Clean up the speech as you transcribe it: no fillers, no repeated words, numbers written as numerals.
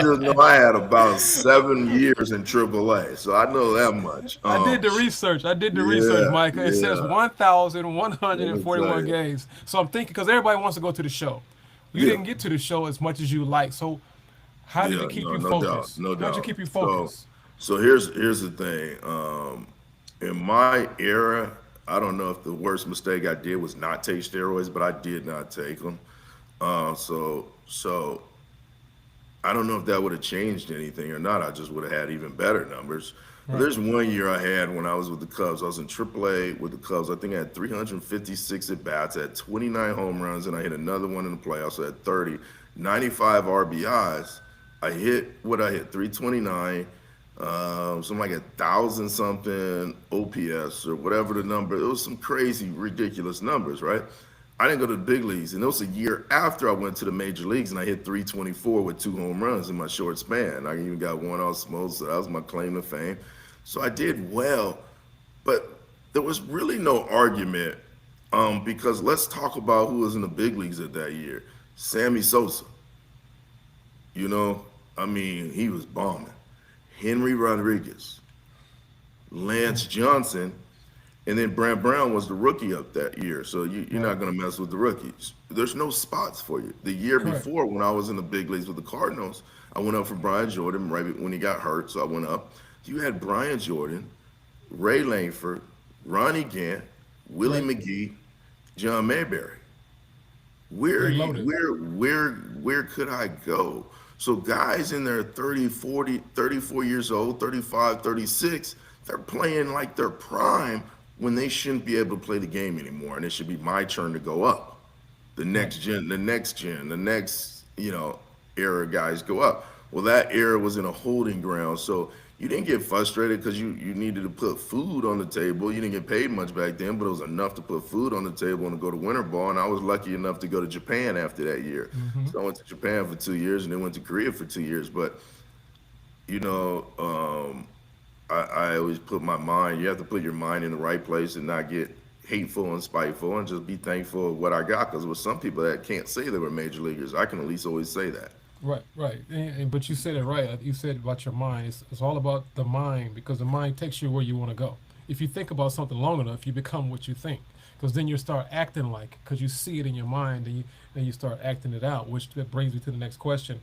just know I had about 7 years in AAA, so I know that much. I did the research. I did the research, Yeah, Micah. It says yeah. Let me tell 1,141 you. games. So I'm thinking, because everybody wants to go to the show. You Yeah, didn't get to the show as much as you like. So how did yeah. it keep No, you no doubt, focused? no How'd you doubt. keep you So, focused? here's the thing. In my era, I don't know if the worst mistake I did was not take steroids, but I did not take them. So I don't know if that would have changed anything or not. I just would have had even better numbers. But Right. there's one year I had when I was with the Cubs. I was in AAA with the Cubs. I think I had 356 at bats, I had 29 home runs, and I hit another one in the playoffs. I had 30, 95 RBIs. I hit what I hit 329, something like 1,000 something OPS or whatever the number. It was some crazy, ridiculous numbers, right? I didn't go to the big leagues, and it was a year after I went to the major leagues, and I hit 324 with 2 home runs in my short span. I even got one off Smokes, so that was my claim to fame. So I did well, but there was really no argument because let's talk about who was in the big leagues at that year. Sammy Sosa, you know, I mean, he was bombing. Henry Rodriguez, Lance Johnson, and then Brant Brown was the rookie up that year. So you're Right. not going to mess with the rookies. There's no spots for you. The year Correct. before, when I was in the big leagues with the Cardinals, I went up for Brian Jordan right when he got hurt. So I went up. You had Brian Jordan, Ray Langford, Ronnie Gant, Willie Right. McGee, John Mayberry. You're Where loaded. where could I go? So guys in their 30, 40, 34 years old, 35, 36, they're playing like their prime when they shouldn't be able to play the game anymore. And it should be my turn to go up. Right. The next, era guys go up. Well, that era was in a holding ground. So you didn't get frustrated because you needed to put food on the table. You didn't get paid much back then, but it was enough to put food on the table and to go to winter ball. And I was lucky enough to go to Japan after that year. Mm-hmm. So I went to Japan for 2 years and then went to Korea for 2 years. But you know, I always put my mind. You have to put your mind in the right place and not get hateful and spiteful, and just be thankful of what I got. Because with some people that can't say they were major leaguers, I can at least always say that. Right, right. But you said it right. You said about your mind. It's all about the mind because the mind takes you where you want to go. If you think about something long enough, you become what you think. Because then you start acting like it because you see it in your mind and you start acting it out, which that brings me to the next question.